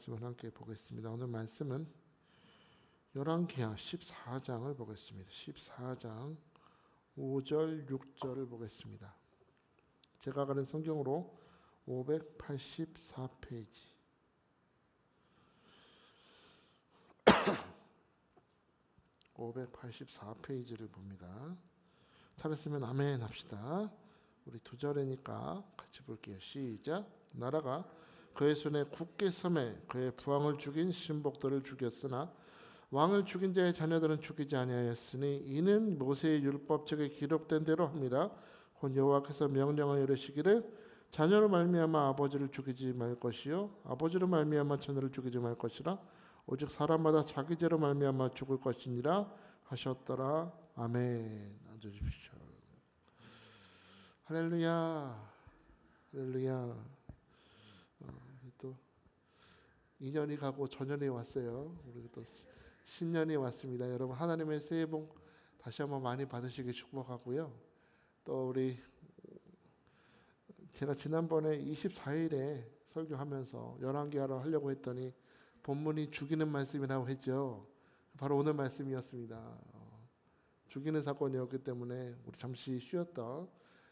말씀을 함께 보겠습니다. 오늘 말씀은 열왕기하 14장을 보겠습니다. 14장 5절 6절을 보겠습니다. 제가 가는 성경으로 584페이지 584페이지를 봅니다. 찾았으면 아멘 합시다. 우리 두 절이니까 같이 볼게요. 시작. 나라가 그의 손에 굳게 섬에 그의 부왕을 죽인 신복들을 죽였으나 왕을 죽인 자의 자녀들은 죽이지 아니하였으니 이는 모세의 율법책에 기록된 대로 합니다. 곧 여호와께서 명령을 이르시기를 자녀로 말미암아 아버지를 죽이지 말 것이요 아버지로 말미암아 자녀를 죽이지 말 것이라 오직 사람마다 자기 죄로 말미암아 죽을 것이니라 하셨더라. 아멘. 앉아주십시오. 할렐루야. 할렐루야. 또 2년이 가고 전년이 왔어요. 우리 또 신년이 왔습니다. 여러분 하나님의 새해 복 다시 한번 많이 받으시길 축복하고요. 또 우리 제가 지난번에 24일에 설교하면서 열왕기하를 하려고 했더니 본문이 죽이는 말씀이라고 했죠. 바로 오늘 말씀이었습니다. 죽이는 사건이었기 때문에 우리 잠시 쉬었다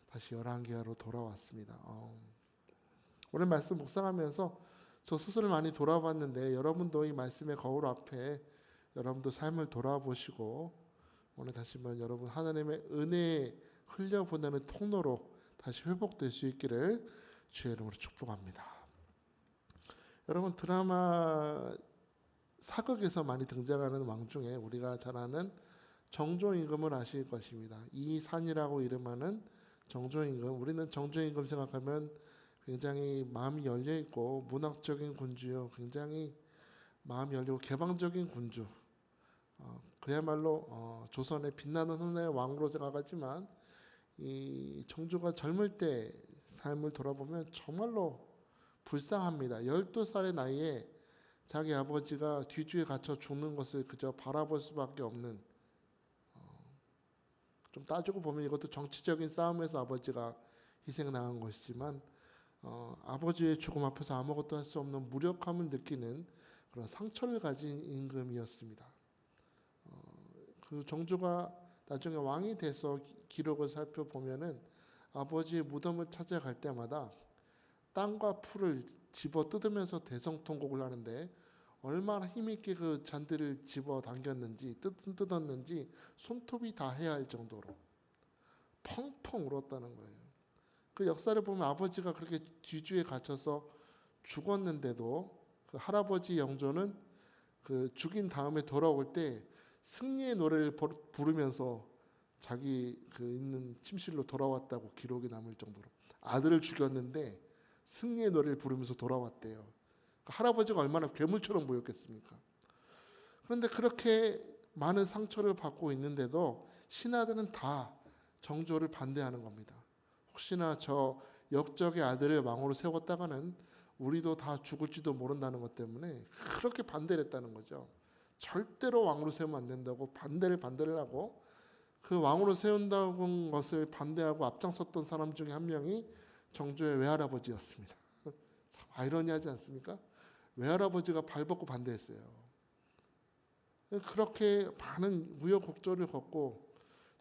다시 열왕기하로 돌아왔습니다. 오늘 말씀 묵상하면서 저 스스로 많이 돌아봤는데 여러분도 이 말씀의 거울 앞에 여러분도 삶을 돌아보시고 오늘 다시 한번 여러분 하나님의 은혜에 흘려보내는 통로로 다시 회복될 수 있기를 주의 이름으로 축복합니다. 여러분 드라마 사극에서 많이 등장하는 왕 중에 우리가 잘 아는 정조임금을 아실 것입니다. 이산이라고 이름하는 정조임금. 우리는 정조임금 생각하면 굉장히 마음이 열려있고 문학적인 군주요. 굉장히 마음이 열리고 개방적인 군주. 그야말로 조선의 빛나는 하나의 왕으로 생각하지만 이 정조가 젊을 때 삶을 돌아보면 정말로 불쌍합니다. 12살의 나이에 자기 아버지가 뒤주에 갇혀 죽는 것을 그저 바라볼 수밖에 없는, 좀 따지고 보면 이것도 정치적인 싸움에서 아버지가 희생당한 것이지만 아버지의 죽음 앞에서 아무것도 할 수 없는 무력함을 느끼는 그런 상처를 가진 임금이었습니다. 그 정조가 나중에 왕이 돼서 기록을 살펴보면은 아버지의 무덤을 찾아갈 때마다 땅과 풀을 집어 뜯으면서 대성통곡을 하는데 얼마나 힘있게 그 잔디를 집어 당겼는지 뜯었는지 손톱이 다 해야 할 정도로 펑펑 울었다는 거예요. 그 역사를 보면 아버지가 그렇게 뒤주에 갇혀서 죽었는데도 그 할아버지 영조는 그 죽인 다음에 돌아올 때 승리의 노래를 부르면서 자기 그 있는 침실로 돌아왔다고 기록이 남을 정도로 아들을 죽였는데 승리의 노래를 부르면서 돌아왔대요. 그 할아버지가 얼마나 괴물처럼 보였겠습니까? 그런데 그렇게 많은 상처를 받고 있는데도 신하들은 다 정조를 반대하는 겁니다. 혹시나 저 역적의 아들을 왕으로 세웠다가는 우리도 다 죽을지도 모른다는 것 때문에 그렇게 반대를 했다는 거죠. 절대로 왕으로 세우면 안 된다고 반대를 하고 그 왕으로 세운다는 것을 반대하고 앞장섰던 사람 중에 한 명이 정조의 외할아버지였습니다. 참 아이러니하지 않습니까? 외할아버지가 발벗고 반대했어요. 그렇게 많은 우여곡절을 겪고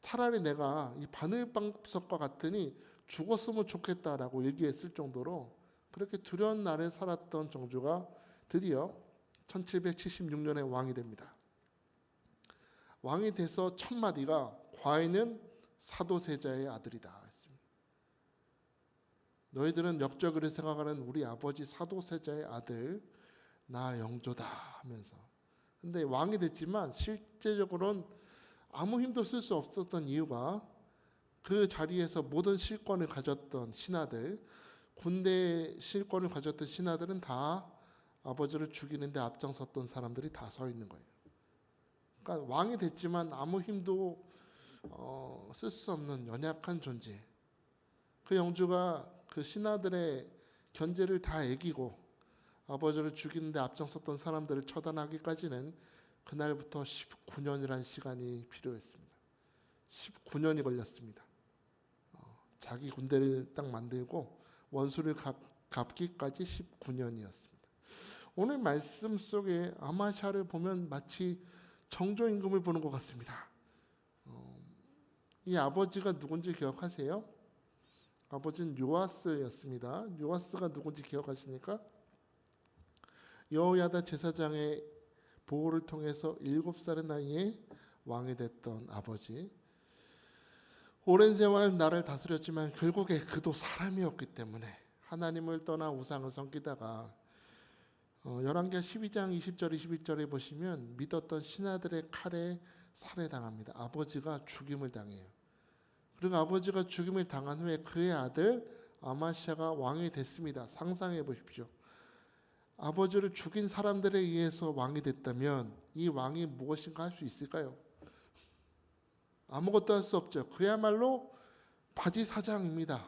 차라리 내가 이 바늘방석과 같으니 죽었으면 좋겠다라고 얘기했을 정도로 그렇게 두려운 날에 살았던 정조가 드디어 1776년에 왕이 됩니다. 왕이 돼서 첫 마디가 과인은 사도세자의 아들이다 했습니다. 너희들은 역적으로 생각하는 우리 아버지 사도세자의 아들 나 영조다 하면서, 근데 왕이 됐지만 실제적으로는 아무 힘도 쓸 수 없었던 이유가 그 자리에서 모든 실권을 가졌던 신하들, 군대 실권을 가졌던 신하들은 다 아버지를 죽이는데 앞장섰던 사람들이 다 서 있는 거예요. 그러니까 왕이 됐지만 아무 힘도 쓸 수 없는 연약한 존재. 그 영조가 그 신하들의 견제를 다 이기고 아버지를 죽이는데 앞장섰던 사람들을 처단하기까지는 그날부터 19년이라는 시간이 필요했습니다. 19년이 걸렸습니다. 자기 군대를 딱 만들고 원수를 갚기까지 19년이었습니다. 오늘 말씀 속에 아마샤를 보면 마치 정조 임금을 보는 것 같습니다. 이 아버지가 누군지 기억하세요? 아버지는 요아스였습니다. 요아스가 누군지 기억하십니까? 여호야다 제사장의 보호를 통해서 7살의 나이에 왕이 됐던 아버지. 오랜 세월 나를 다스렸지만 결국에 그도 사람이었기 때문에 하나님을 떠나 우상을 섬기다가 열왕기하 12장 20절 21절에 보시면 믿었던 신하들의 칼에 살해당합니다. 아버지가 죽임을 당해요. 그리고 아버지가 죽임을 당한 후에 그의 아들 아마시아가 왕이 됐습니다. 상상해 보십시오. 아버지를 죽인 사람들에 의해서 왕이 됐다면 이 왕이 무엇인가 할 수 있을까요? 아무것도 할 수 없죠. 그야말로 바지사장입니다.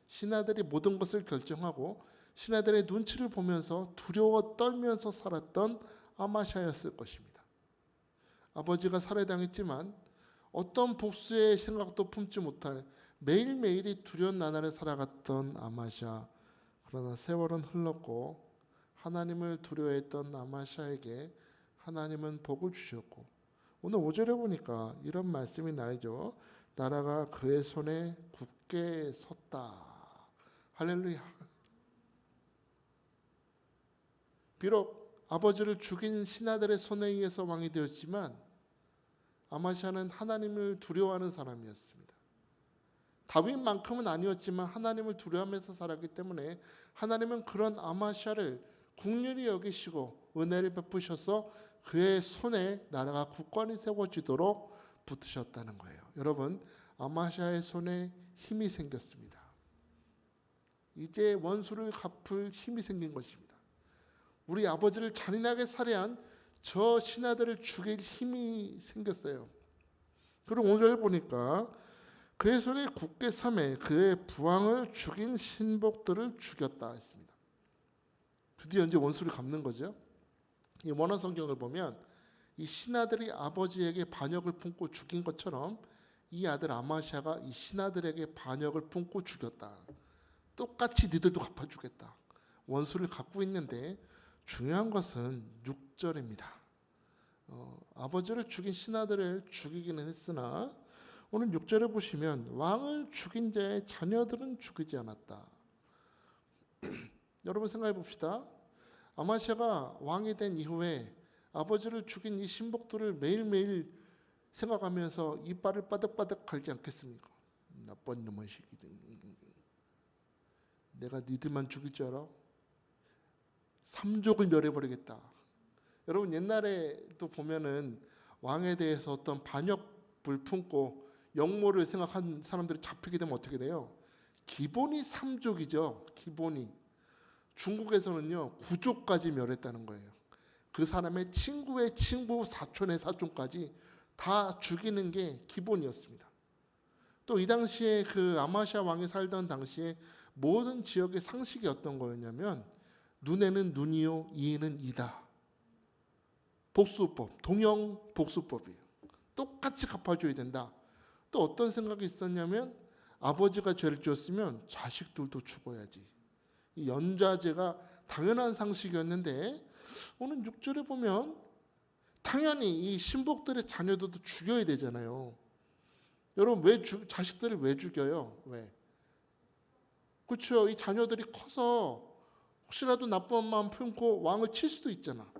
신하들이 모든 것을 결정하고 신하들의 눈치를 보면서 두려워 떨면서 살았던 아마샤였을 것입니다. 아버지가 살해당했지만 어떤 복수의 생각도 품지 못할 매일매일이 두려운 나날을 살아갔던 아마샤. 그러나 세월은 흘렀고 하나님을 두려워했던 아마샤에게 하나님은 복을 주셨고 오늘 5절에 보니까 이런 말씀이 나오죠. 나라가 그의 손에 굳게 섰다. 할렐루야. 비록 아버지를 죽인 신하들의 손에 의해서 왕이 되었지만 아마샤는 하나님을 두려워하는 사람이었습니다. 다윗만큼은 아니었지만 하나님을 두려워하면서 살았기 때문에 하나님은 그런 아마샤를 긍휼히 여기시고 은혜를 베푸셔서 그의 손에 나라가 굳건히 세워지도록 붙으셨다는 거예요. 여러분, 아마샤의 손에 힘이 생겼습니다. 이제 원수를 갚을 힘이 생긴 것입니다. 우리 아버지를 잔인하게 살해한 저 신하들을 죽일 힘이 생겼어요. 그리고 5절 보니까 그의 손에 굳게 삼에 그의 부왕을 죽인 신복들을 죽였다 했습니다. 드디어 이제 원수를 갚는 거죠. 이 원어 성경을 보면 이 신하들이 아버지에게 반역을 품고 죽인 것처럼 이 아들 아마샤가 이 신하들에게 반역을 품고 죽였다. 똑같이 니들도 갚아주겠다. 원수를 갚고 있는데 중요한 것은 6절입니다. 아버지를 죽인 신하들을 죽이기는 했으나 오늘 6절에 보시면 왕을 죽인 자의 자녀들은 죽이지 않았다. 여러분 생각해 봅시다. 아마샤가 왕이 된 이후에 아버지를 죽인 이 신복들을 매일매일 생각하면서 이빨을 바득바득 갈지 않겠습니까? 나쁜 놈의 새끼들. 내가 니들만 죽일 줄 알아? 삼족을 멸해버리겠다. 여러분 옛날에도 보면은 왕에 대해서 어떤 반역을 품고 역모를 생각한 사람들이 잡히게 되면 어떻게 돼요? 기본이 삼족이죠. 기본이. 중국에서는요 9족까지 멸했다는 거예요. 그 사람의 친구의 친구, 사촌의 사촌까지 다 죽이는 게 기본이었습니다. 또 이 당시에 그 아마샤 왕이 살던 당시에 모든 지역의 상식이 어떤 거였냐면 눈에는 눈이요 이에는 이다. 복수법, 동형 복수법이에요. 똑같이 갚아줘야 된다. 또 어떤 생각이 있었냐면 아버지가 죄를 지었으면 자식들도 죽어야지. 이 연좌제가 당연한 상식이었는데 오늘 6절에 보면 당연히 이 신복들의 자녀들도 죽여야 되잖아요. 여러분 자식들을 왜 죽여요? 왜? 그렇죠. 이 자녀들이 커서 혹시라도 나쁜 마음 품고 왕을 칠 수도 있잖아.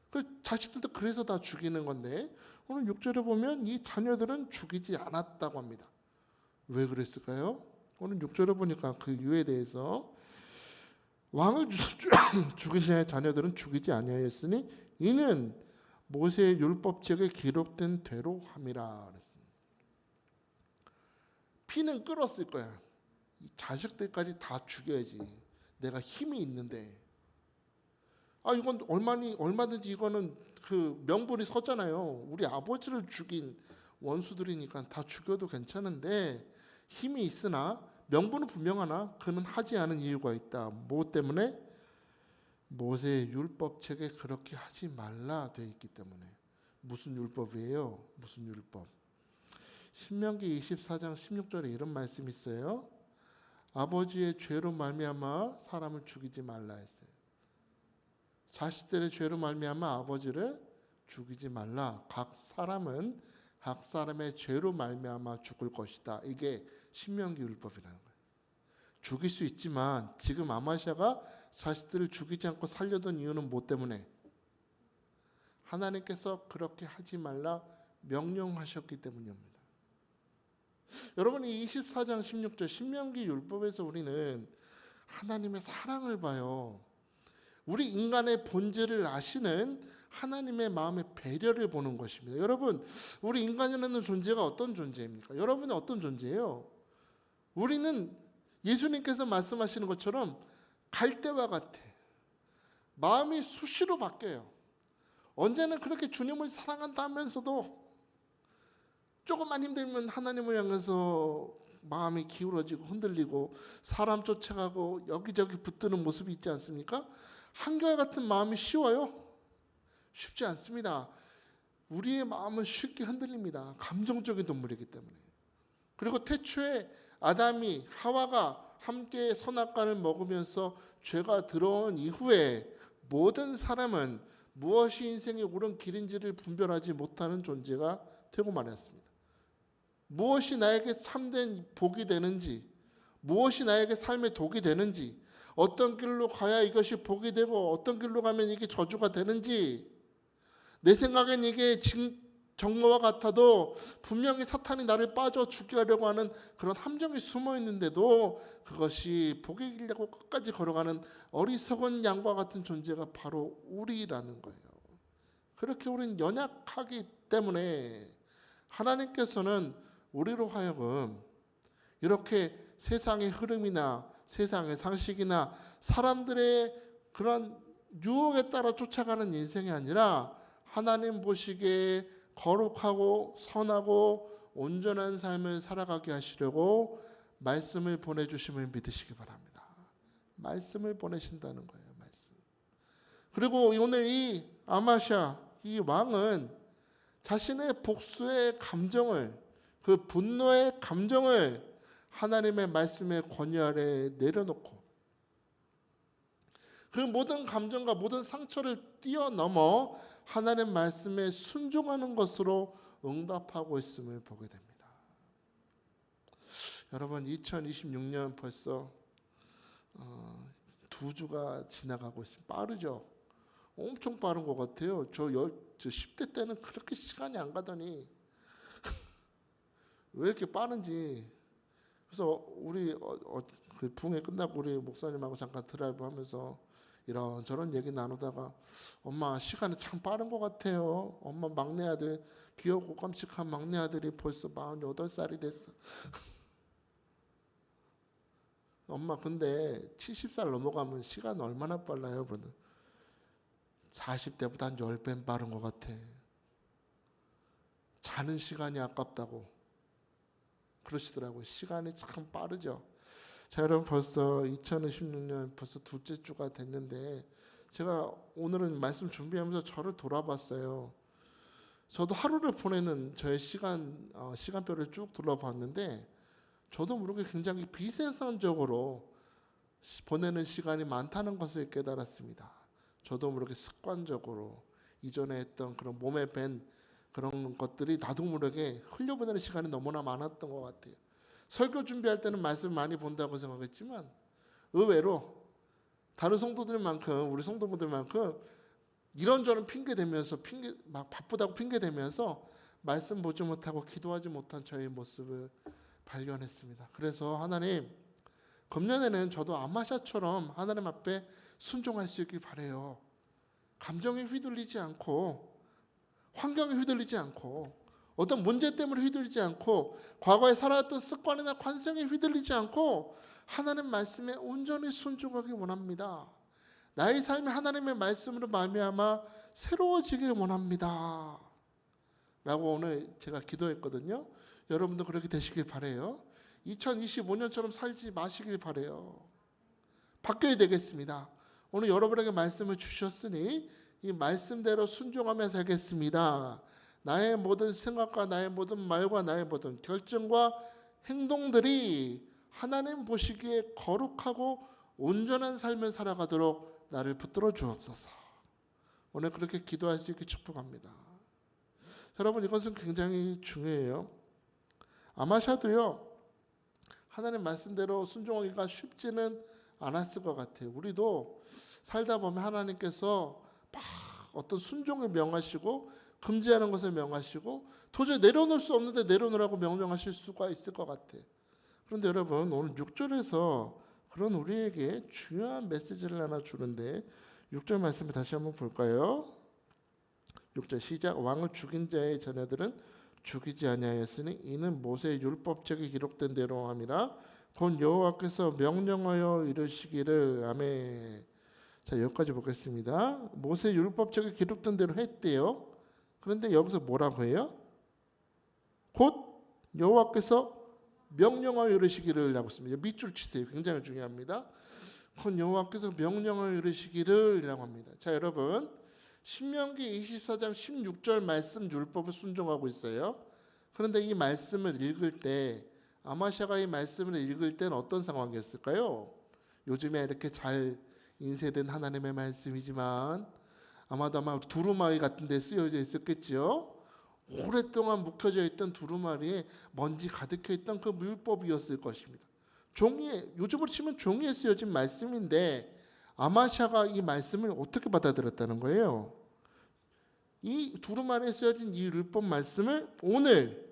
그 자식들도 그래서 다 죽이는 건데 오늘 6절에 보면 이 자녀들은 죽이지 않았다고 합니다. 왜 그랬을까요? 오늘 6절에 보니까 그 이유에 대해서 왕을 죽인 자의 자녀들은 죽이지 아니하였으니 이는 모세의 율법책에 기록된 대로 함이라 그랬습니다. 피는 끓었을 거야. 이 자식들까지 다 죽여야지. 내가 힘이 있는데. 이건 얼마든지 이거는 그 명분이 서잖아요. 우리 아버지를 죽인 원수들이니까 다 죽여도 괜찮은데 힘이 있으나 명분은 분명하나 그는 하지 않은 이유가 있다. 뭐 때문에? 모세의 율법책에 그렇게 하지 말라 되어 있기 때문에. 무슨 율법이에요? 무슨 율법? 신명기 24장 16절에 이런 말씀이 있어요. 아버지의 죄로 말미암아 사람을 죽이지 말라 했어요. 자식들의 죄로 말미암아 아버지를 죽이지 말라. 각 사람은 각 사람의 죄로 말미암아 죽을 것이다. 이게 신명기 율법이라는 거예요. 죽일 수 있지만 지금 아마샤가 자식들을 죽이지 않고 살려둔 이유는 뭐 때문에? 하나님께서 그렇게 하지 말라 명령하셨기 때문입니다. 여러분이 24장 16절 신명기 율법에서 우리는 하나님의 사랑을 봐요. 우리 인간의 본질을 아시는 하나님의 마음의 배려를 보는 것입니다. 여러분, 우리 인간이라는 존재가 어떤 존재입니까? 여러분이 어떤 존재예요? 우리는 예수님께서 말씀하시는 것처럼 갈대와 같아. 마음이 수시로 바뀌어요. 언제는 그렇게 주님을 사랑한다면서도 조금만 힘들면 하나님을 향해서 마음이 기울어지고 흔들리고 사람 쫓아가고 여기저기 붙드는 모습이 있지 않습니까? 한결같은 마음이 쉬워요? 쉽지 않습니다. 우리의 마음은 쉽게 흔들립니다. 감정적인 동물이기 때문에. 그리고 태초에 아담이 하와가 함께 선악과를 먹으면서 죄가 들어온 이후에 모든 사람은 무엇이 인생의 옳은 길인지를 분별하지 못하는 존재가 되고 말았습니다. 무엇이 나에게 참된 복이 되는지, 무엇이 나에게 삶의 독이 되는지, 어떤 길로 가야 이것이 복이 되고 어떤 길로 가면 이게 저주가 되는지, 내 생각엔 이게 정로와 같아도 분명히 사탄이 나를 빠져 죽게 하려고 하는 그런 함정이 숨어 있는데도 그것이 복의 길이라고 끝까지 걸어가는 어리석은 양과 같은 존재가 바로 우리라는 거예요. 그렇게 우리는 연약하기 때문에 하나님께서는 우리로 하여금 이렇게 세상의 흐름이나 세상의 상식이나 사람들의 그런 유혹에 따라 쫓아가는 인생이 아니라 하나님 보시기에 거룩하고 선하고 온전한 삶을 살아가게 하시려고 말씀을 보내주심을 믿으시기 바랍니다. 말씀을 보내신다는 거예요. 말씀. 그리고 오늘 이 아마샤 이 왕은 자신의 복수의 감정을, 그 분노의 감정을 하나님의 말씀의 권위 아래 내려놓고 그 모든 감정과 모든 상처를 뛰어넘어 하나님 말씀에 순종하는 것으로 응답하고 있음을 보게 됩니다. 여러분 2026년 벌써 2주가 지나가고 있습니다. 빠르죠? 엄청 빠른 것 같아요. 저 10대 때는 그렇게 시간이 안 가더니 왜 이렇게 빠른지. 그래서 우리 그 붕에 끝나고 우리 목사님하고 잠깐 드라이브 하면서 이런저런 얘기 나누다가 엄마 시간이 참 빠른 것 같아요. 엄마 막내 아들 귀엽고 깜찍한 막내 아들이 벌써 48살이 됐어. 엄마 근데 70살 넘어가면 시간 얼마나 빨라요? 40대보다 한 10배 빠른 것 같아. 자는 시간이 아깝다고 그러시더라고요. 시간이 참 빠르죠. 자, 여러분 벌써 2026년 벌써 둘째 주가 됐는데 제가 오늘은 말씀 준비하면서 저를 돌아봤어요. 저도 하루를 보내는 저의 시간표를 쭉 둘러봤는데 저도 모르게 굉장히 비생산적으로 보내는 시간이 많다는 것을 깨달았습니다. 저도 모르게 습관적으로 이전에 했던 그런 몸에 밴 그런 것들이 나도 모르게 흘려보내는 시간이 너무나 많았던 것 같아요. 설교 준비할 때는 말씀 많이 본다고 생각했지만 의외로 다른 성도들만큼 우리 성도분들만큼 이런저런 핑계 대면서 막 바쁘다고 핑계 대면서 말씀 보지 못하고 기도하지 못한 저의 모습을 발견했습니다. 그래서 하나님 금년에는 저도 아마샤처럼 하나님 앞에 순종할 수 있길 바라요. 감정에 휘둘리지 않고 환경에 휘둘리지 않고 어떤 문제 때문에 휘둘리지 않고 과거에 살아왔던 습관이나 관성에 휘둘리지 않고 하나님 말씀에 온전히 순종하기 원합니다. 나의 삶이 하나님의 말씀으로 말미암아 새로워지길 원합니다. 라고 오늘 제가 기도했거든요. 여러분도 그렇게 되시길 바라요. 2025년처럼 살지 마시길 바라요. 바뀌어야 되겠습니다. 오늘 여러분에게 말씀을 주셨으니 이 말씀대로 순종하며 살겠습니다. 나의 모든 생각과 나의 모든 말과 나의 모든 결정과 행동들이 하나님 보시기에 거룩하고 온전한 삶을 살아가도록 나를 붙들어 주옵소서. 오늘 그렇게 기도할 수 있게 축복합니다. 여러분 이것은 굉장히 중요해요. 아마샤도요 하나님 말씀대로 순종하기가 쉽지는 않았을 것 같아요. 우리도 살다 보면 하나님께서 막 어떤 순종을 명하시고 금지하는 것을 명하시고 도저히 내려놓을 수 없는데 내려놓으라고 명령하실 수가 있을 것 같아요. 그런데 여러분 오늘 6절에서 그런 우리에게 중요한 메시지를 하나 주는데 6절 말씀을 다시 한번 볼까요? 6절 시작. 왕을 죽인 자의 자녀들은 죽이지 아니하였으니 이는 모세의 율법책에 기록된 대로 함이라 곧 여호와께서 명령하여 이르시기를. 아멘. 자 여기까지 보겠습니다. 모세 율법책에 기록된 대로 했대요. 그런데 여기서 뭐라고 해요? 곧 여호와께서 명령하여 이르시기를 라고 씁니다. 밑줄 치세요. 굉장히 중요합니다. 곧 여호와께서 명령하여 이르시기를 이라고 합니다. 자 여러분 신명기 24장 16절 말씀 율법을 순종하고 있어요. 그런데 이 말씀을 읽을 때 아마샤가 이 말씀을 읽을 때는 어떤 상황이었을까요? 요즘에 이렇게 잘 인쇄된 하나님의 말씀이지만 아마도 두루마리 같은 데 쓰여져 있었겠죠. 오랫동안 묵혀져 있던 두루마리에 먼지 가득해 있던 그 율법이었을 것입니다. 종이에, 요즘으로 치면 종이에 쓰여진 말씀인데 아마샤가 이 말씀을 어떻게 받아들였다는 거예요? 이 두루마리에 쓰여진 이 율법 말씀을 오늘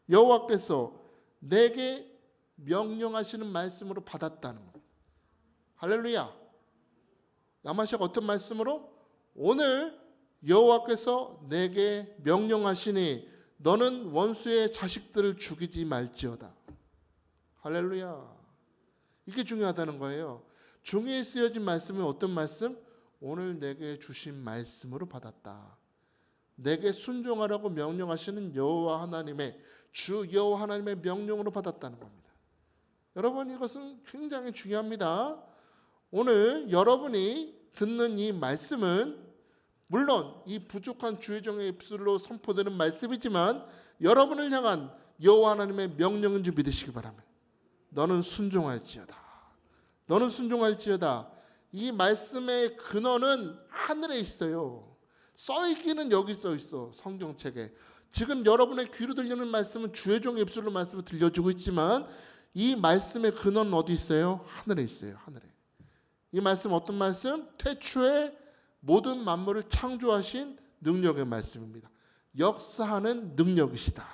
여호와께서 내게 명령하시는 말씀으로 받았다는 거예요. 할렐루야. 아마샤가 어떤 말씀으로? 오늘 여호와께서 내게 명령하시니 너는 원수의 자식들을 죽이지 말지어다. 할렐루야. 이게 중요하다는 거예요. 종이에 쓰여진 말씀은 어떤 말씀? 오늘 내게 주신 말씀으로 받았다. 내게 순종하라고 명령하시는 여호와 하나님의 주 여호와 하나님의 명령으로 받았다는 겁니다. 여러분 이것은 굉장히 중요합니다. 오늘 여러분이 듣는 이 말씀은 물론 이 부족한 주의 종의 입술로 선포되는 말씀이지만 여러분을 향한 여호와 하나님의 명령인 줄 믿으시기 바랍니다. 너는 순종할지어다. 너는 순종할지어다. 이 말씀의 근원은 하늘에 있어요. 써있기는 여기 써있어. 성경책에. 지금 여러분의 귀로 들리는 말씀은 주의 종의 입술로 말씀을 들려주고 있지만 이 말씀의 근원은 어디 있어요? 하늘에 있어요. 하늘에. 이 말씀 어떤 말씀? 태초에 모든 만물을 창조하신 능력의 말씀입니다. 역사하는 능력이시다.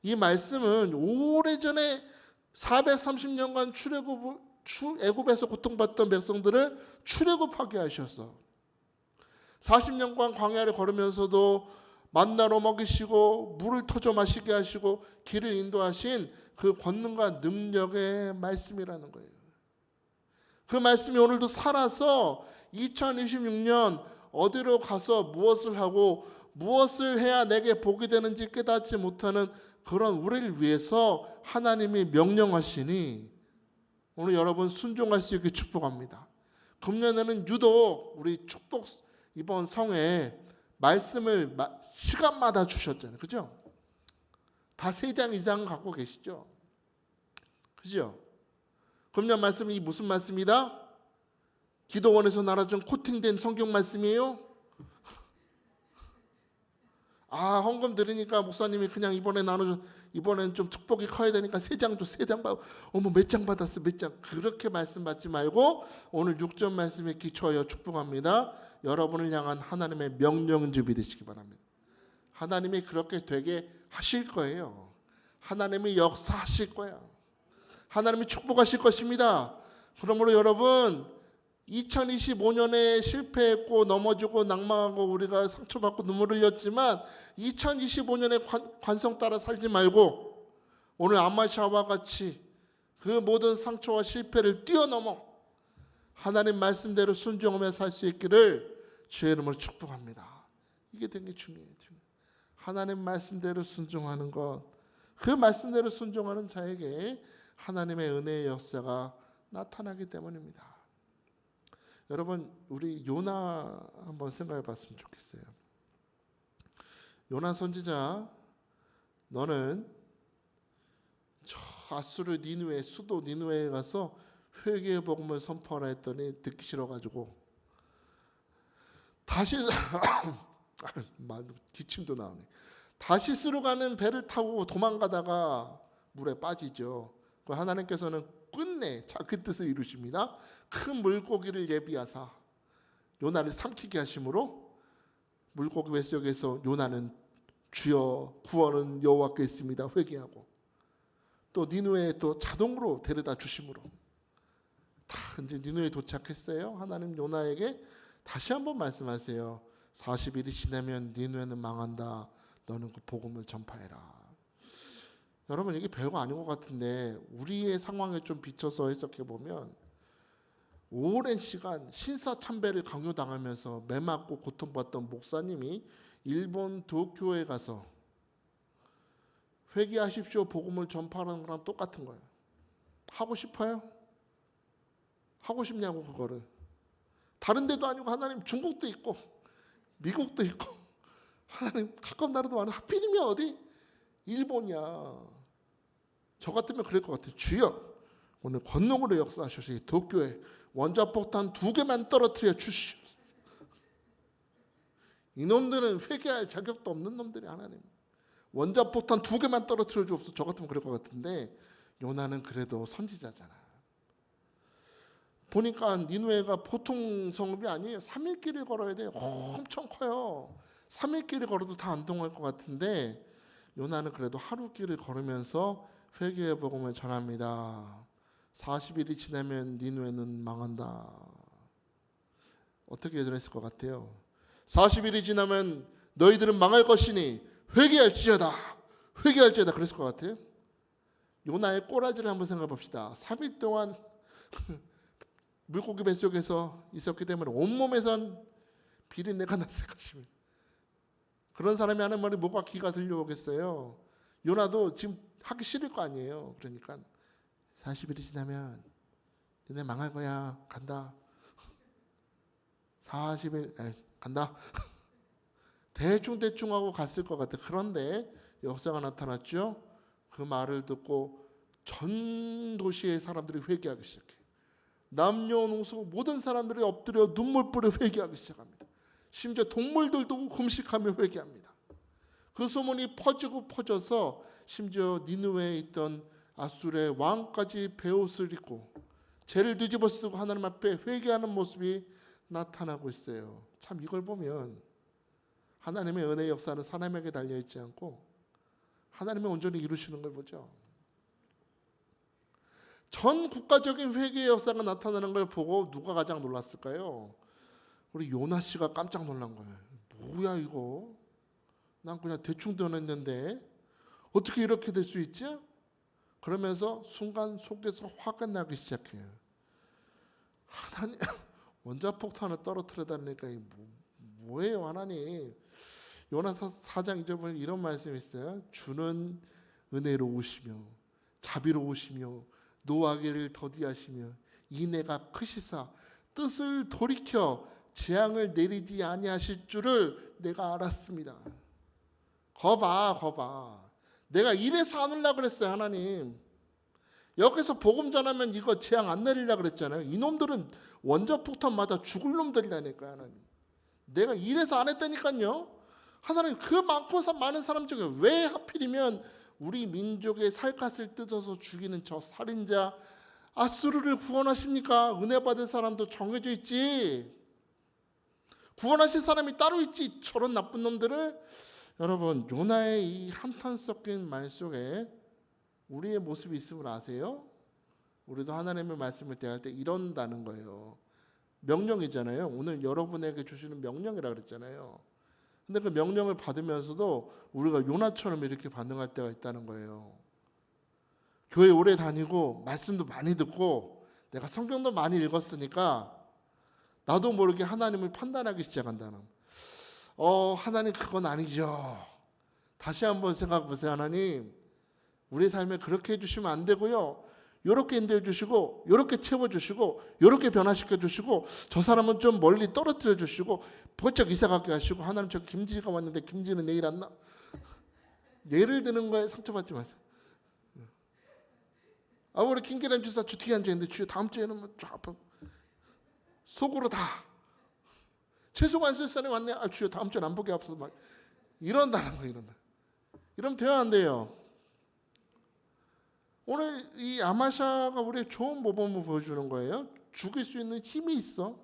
이 말씀은 오래전에 430년간 애굽에서 고통받던 백성들을 출애굽하게 하셔서 40년간 광야를 걸으면서도 만나로 먹이시고 물을 터져 마시게 하시고 길을 인도하신 그 권능과 능력의 말씀이라는 거예요. 그 말씀이 오늘도 살아서 2026년 어디로 가서 무엇을 하고 무엇을 해야 내게 복이 되는지 깨닫지 못하는 그런 우리를 위해서 하나님이 명령하시니 오늘 여러분 순종할 수 있게 축복합니다. 금년에는 유독 우리 축복 이번 성에 말씀을 시간마다 주셨잖아요. 그죠? 다 3장 이상 갖고 계시죠? 그죠? 금년 말씀이 무슨 말씀이다? 기도원에서 나눠준 코팅된 성경 말씀이에요? 헌금 드리니까 목사님이 그냥 이번엔 좀 축복이 커야 되니까 3장 줘, 3장 받고, 몇 장 받았어, 몇 장. 그렇게 말씀 받지 말고 오늘 6절 말씀에 기초하여 축복합니다. 여러분을 향한 하나님의 명령인 줄 믿으시기 바랍니다. 하나님이 그렇게 되게 하실 거예요. 하나님이 역사하실 거예요. 하나님이 축복하실 것입니다. 그러므로 여러분 2025년에 실패했고 넘어지고 낭망하고 우리가 상처받고 눈물을 흘렸지만 2025년에 관성 따라 살지 말고 오늘 아마샤와 같이 그 모든 상처와 실패를 뛰어넘어 하나님 말씀대로 순종하며 살 수 있기를 주의 이름으로 축복합니다. 이게 되게 중요해요. 하나님 말씀대로 순종하는 것, 그 말씀대로 순종하는 자에게 하나님의 은혜의 역사가 나타나기 때문입니다. 여러분 우리 요나 한번 생각해 봤으면 좋겠어요. 요나 선지자, 너는 저 아수르 니느웨 수도 니느웨에 가서 회개의 복음을 선포하라 했더니 듣기 싫어가지고 다시 기침도 나오네. 다시스로 가는 배를 타고 도망가다가 물에 빠지죠. 그 하나님께서는 끝내 그 뜻을 이루십니다. 큰 물고기를 예비하사 요나를 삼키게 하심으로 물고기 뱃속에서 요나는 주여 구원은 여호와께 있습니다 회개하고, 또 니누에 또 자동으로 데려다 주심으로 다 이제 니누에 도착했어요. 하나님 요나에게 다시 한번 말씀하세요. 40일이 지나면 니누에는 망한다. 너는 그 복음을 전파해라. 여러분, 이게 별거 아닌 것 같은데 우리의 상황에 좀 비춰서 해석해 보면, 오랜 시간 신사참배를 강요당하면서 매맞고 고통받던 목사님이 일본 도쿄에 가서 회개하십시오 복음을 전파하는 거랑 똑같은 거예요. 하고 싶어요? 하고 싶냐고. 그거를 다른 데도 아니고 하나님 중국도 있고 미국도 있고 하나님 가까운 나라도 많아. 하필이면 어디? 일본이야. 저 같으면 그럴 것 같아요. 주여 오늘 권능으로 역사하셔서 도쿄에 원자폭탄 2개만 떨어뜨려 주시옵소서. 이놈들은 회개할 자격도 없는 놈들이 하나님. 원자폭탄 2개만 떨어뜨려 주옵소서. 저 같으면 그럴 것 같은데 요나는 그래도 선지자잖아. 보니까 니누에가 보통 성읍이 아니에요. 3일 길을 걸어야 돼요. 엄청 커요. 3일 길을 걸어도 다 안 통할 것 같은데 요나는 그래도 하루 길을 걸으면서 회개의 복음을 전합니다. 40일이 지나면 니누에는 망한다. 어떻게 전했을 것 같아요? 40일이 지나면 너희들은 망할 것이니 회개할지어다. 회개할지어다. 그랬을 것 같아요. 요나의 꼬라지를 한번 생각해 봅시다. 3일 동안 물고기 뱃속에서 있었기 때문에 온몸에선 비린내가 났을 것입니다. 그런 사람이 하는 말이 뭐가 귀가 들려오겠어요. 요나도 지금 하기 싫을 거 아니에요. 그러니까 40일이 지나면 너네 망할 거야. 간다. 40일 간다. 대충 하고 갔을 것 같아. 그런데 역사가 나타났죠. 그 말을 듣고 전 도시의 사람들이 회개하기 시작해요. 남녀노소 모든 사람들이 엎드려 눈물 뿌려 회개하기 시작합니다. 심지어 동물들도 금식하며 회개합니다. 그 소문이 퍼져서 심지어 니느웨에 있던 아수르의 왕까지 베옷을 입고 죄를 뒤집어 쓰고 하나님 앞에 회개하는 모습이 나타나고 있어요. 참 이걸 보면 하나님의 은혜의 역사는 사람에게 달려있지 않고 하나님의 온전히 이루시는 걸 보죠. 전 국가적인 회개의 역사가 나타나는 걸 보고 누가 가장 놀랐을까요? 우리 요나 씨가 깜짝 놀란 거예요. 뭐야 이거? 난 그냥 대충 전했는데 어떻게 이렇게 될 수 있지? 그러면서 순간 속에서 화가 나기 시작해요. 하나님 원자폭탄을 떨어뜨려달라니까 뭐예요 하나님? 요나서 4장 2절 보면 이런 말씀이 있어요. 주는 은혜로우시며 자비로우시며 노하기를 더디하시며 인애가 크시사 뜻을 돌이켜 재앙을 내리지 아니하실 줄을 내가 알았습니다. 거봐 내가 이래서 안 오려고 그랬어요. 하나님 여기서 복음 전하면 이거 재앙 안 내리려고 그랬잖아요. 이놈들은 원자폭탄 맞아 죽을 놈들이라니까요. 하나님 내가 이래서 안 했다니까요. 하나님 그 많은 사람 중에 왜 하필이면 우리 민족의 살갗을 뜯어서 죽이는 저 살인자 아수르를 구원하십니까? 은혜 받은 사람도 정해져 있지. 구원하실 사람이 따로 있지. 저런 나쁜 놈들을. 여러분 요나의 이 한탄 섞인 말 속에 우리의 모습이 있음을 아세요? 우리도 하나님의 말씀을 대할 때 이런다는 거예요. 명령이잖아요. 오늘 여러분에게 주시는 명령이라 그랬잖아요. 근데 그 명령을 받으면서도 우리가 요나처럼 이렇게 반응할 때가 있다는 거예요. 교회 오래 다니고 말씀도 많이 듣고 내가 성경도 많이 읽었으니까 나도 모르게 하나님을 판단하기 시작한다는. 하나님 그건 아니죠. 다시 한번 생각해 보세요. 하나님 우리 삶에 그렇게 해주시면 안 되고요. 이렇게 인도해 주시고 이렇게 채워주시고 이렇게 변화시켜 주시고 저 사람은 좀 멀리 떨어뜨려 주시고 번쩍 이사 가게 하시고 하나님 저 김지가 왔는데 김지는 내일 안 나. 예를 드는 거에 상처받지 마세요. 우리 김기란 주사 주특기 앉아있는데 주여 다음 주에는 뭐 속으로 다 채소가 안 쓸 사람이 왔네. 아 주여 다음 주에 안 보게 앞서서 막 이런다는 거 이런다. 이러면 돼야 안 돼요. 오늘 이 아마샤가 우리의 좋은 모범을 보여주는 거예요. 죽일 수 있는 힘이 있어.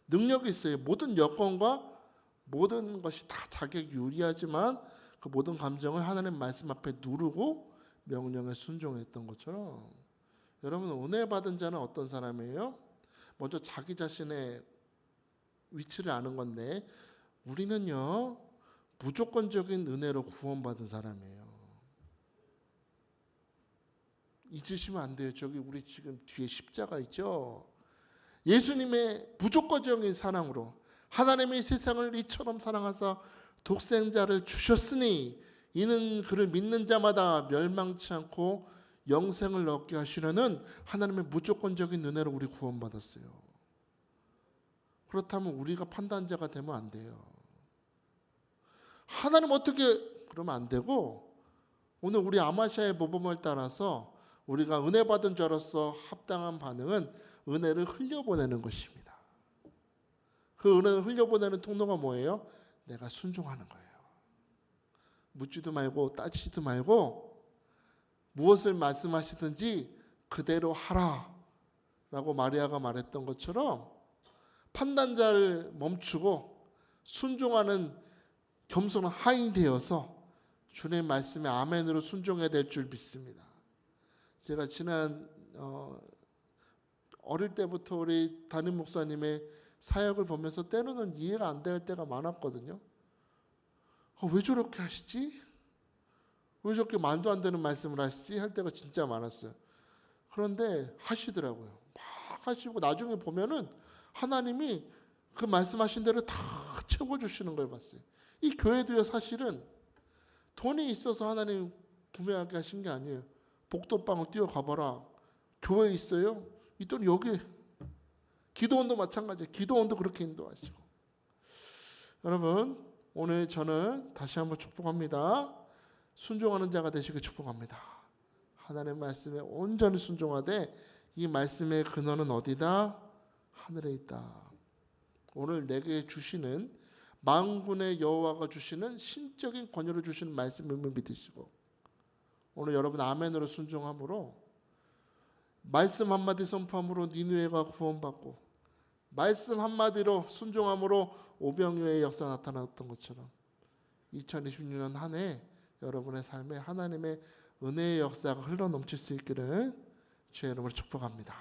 능력이 있어요. 모든 여건과 모든 것이 다 자기에게 유리하지만 그 모든 감정을 하나님 말씀 앞에 누르고 명령에 순종했던 것처럼 여러분 은혜 받은 자는 어떤 사람이에요? 먼저 자기 자신의 위치를 아는 건데 우리는요 무조건적인 은혜로 구원받은 사람이에요. 잊으시면 안 돼요. 저기 우리 지금 뒤에 십자가 있죠. 예수님의 무조건적인 사랑으로 하나님의 세상을 이처럼 사랑하사 독생자를 주셨으니 이는 그를 믿는 자마다 멸망치 않고 영생을 얻게 하시려는 하나님의 무조건적인 은혜로 우리 구원받았어요. 그렇다면 우리가 판단자가 되면 안 돼요. 하나님 어떻게 그러면 안 되고 오늘 우리 아마샤의 모범을 따라서 우리가 은혜 받은 자로서 합당한 반응은 은혜를 흘려보내는 것입니다. 그 은혜를 흘려보내는 통로가 뭐예요? 내가 순종하는 거예요. 묻지도 말고 따지지도 말고 무엇을 말씀하시든지 그대로 하라 라고 마리아가 말했던 것처럼 판단자를 멈추고 순종하는 겸손한 하인이 되어서 주님의 말씀에 아멘으로 순종해야 될 줄 믿습니다. 제가 지난 어릴 때부터 우리 담임 목사님의 사역을 보면서 때로는 이해가 안 될 때가 많았거든요. 왜 저렇게 하시지? 왜 저렇게 말도 안 되는 말씀을 하시지? 할 때가 진짜 많았어요. 그런데 하시더라고요. 막 하시고 나중에 보면은 하나님이 그 말씀하신 대로 다 채워주시는 걸 봤어요. 이 교회도요 사실은 돈이 있어서 하나님 구매하게 하신 게 아니에요. 복도방을 뛰어가봐라. 교회 있어요? 있더니 여기 기도원도 마찬가지예요. 기도원도 그렇게 인도하시고. 여러분 오늘 저는 다시 한번 축복합니다. 순종하는 자가 되시길 축복합니다. 하나님의 말씀에 온전히 순종하되 이 말씀의 근원은 어디다? 하늘에 있다. 오늘 내게 주시는 만군의 여호와가 주시는 신적인 권유를 주시는 말씀을 믿으시고 오늘 여러분 아멘으로 순종함으로 말씀 한마디 선포함으로 니느웨가 구원받고 말씀 한마디로 순종함으로 오병이어의 역사 나타났던 것처럼 2026년 한 해 여러분의 삶에 하나님의 은혜의 역사가 흘러넘칠 수 있기를 주의 이름으로 축복합니다.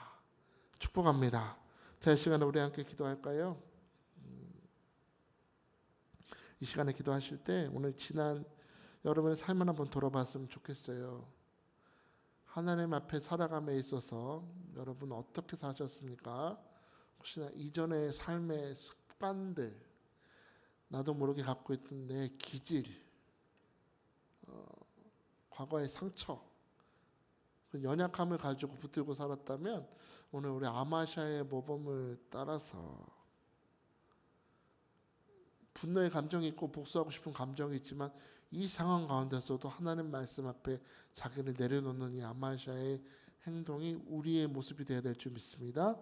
축복합니다. 자, 이 시간에 우리 함께 기도할까요? 이 시간에 기도하실 때 오늘 지난 여러분의 삶을 한번 돌아봤으면 좋겠어요. 하나님 앞에 살아감에 있어서 여러분 어떻게 사셨습니까? 혹시나 이전의 삶의 습관들, 나도 모르게 갖고 있던 내 기질, 과거의 상처, 그 연약함을 가지고 붙들고 살았다면 오늘 우리 아마샤의 모범을 따라서 분노의 감정이 있고 복수하고 싶은 감정이 있지만 이 상황 가운데서도 하나님 말씀 앞에 자기를 내려놓는 이 아마샤의 행동이 우리의 모습이 되어야 될 줄 믿습니다.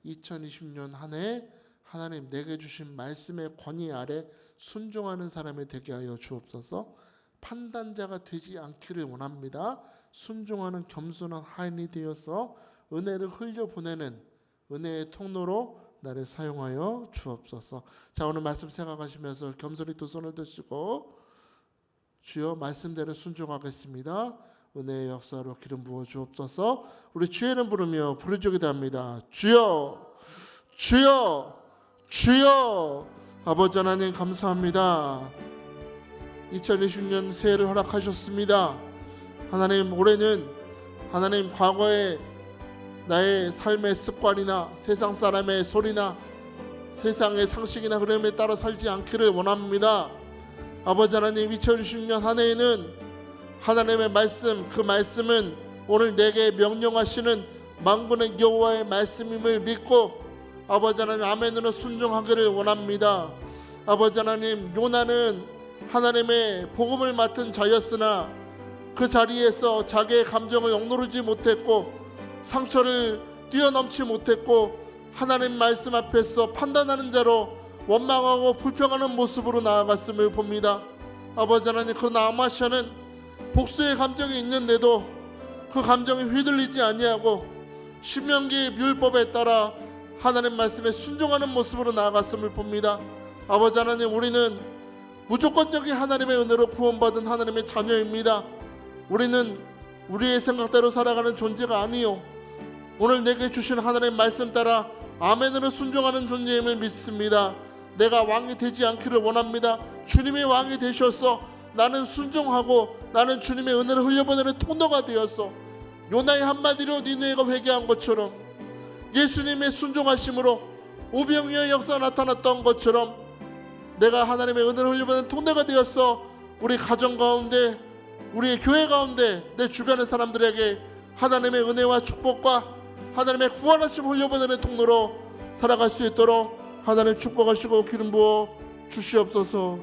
2020년 한 해 하나님 내게 주신 말씀의 권위 아래 순종하는 사람이 되게 하여 주옵소서. 판단자가 되지 않기를 원합니다. 순종하는 겸손한 하인이 되어서 은혜를 흘려보내는 은혜의 통로로 나를 사용하여 주옵소서. 자, 오늘 말씀 생각하시면서 겸손히 두 손을 드시고 주여 말씀대로 순종하겠습니다. 은혜의 역사로 기름 부어 주옵소서. 우리 주의 이름 부르며 부르짖게 됩니다. 주여, 주여, 주여. 아버지 하나님 감사합니다. 2020년 새해를 허락하셨습니다. 하나님 올해는 하나님 과거에 나의 삶의 습관이나 세상 사람의 소리나 세상의 상식이나 흐름에 따라 살지 않기를 원합니다. 아버지 하나님 2020년 한 해에는 하나님의 말씀, 그 말씀은 오늘 내게 명령하시는 만군의 여호와의 말씀임을 믿고 아버지 하나님 아멘으로 순종하기를 원합니다. 아버지 하나님 요나는 하나님의 복음을 맡은 자였으나 그 자리에서 자기의 감정을 억누르지 못했고 상처를 뛰어넘지 못했고 하나님 말씀 앞에서 판단하는 자로 원망하고 불평하는 모습으로 나아갔음을 봅니다. 아버지 하나님, 그러나 아마시아는 복수의 감정이 있는데도 그 감정이 휘둘리지 아니하고 신명기 율법에 따라 하나님 말씀에 순종하는 모습으로 나아갔음을 봅니다. 아버지 하나님, 우리는 무조건적인 하나님의 은혜로 구원받은 하나님의 자녀입니다. 우리는 우리의 생각대로 살아가는 존재가 아니요, 오늘 내게 주신 하나님의 말씀 따라 아멘으로 순종하는 존재임을 믿습니다. 내가 왕이 되지 않기를 원합니다. 주님의 왕이 되셔서 나는 순종하고 나는 주님의 은혜를 흘려보내는 통로가 되어서 요나의 한마디로 니느웨가 회개한 것처럼, 예수님의 순종하심으로 오병이어의 역사가 나타났던 것처럼 내가 하나님의 은혜를 흘려보내는 통로가 되어서 우리 가정 가운데, 우리의 교회 가운데, 내 주변의 사람들에게 하나님의 은혜와 축복과 하나님의 구원하심을 흘려보내는 통로로 살아갈 수 있도록 하나님 축복하시고 기름 부어 주시옵소서.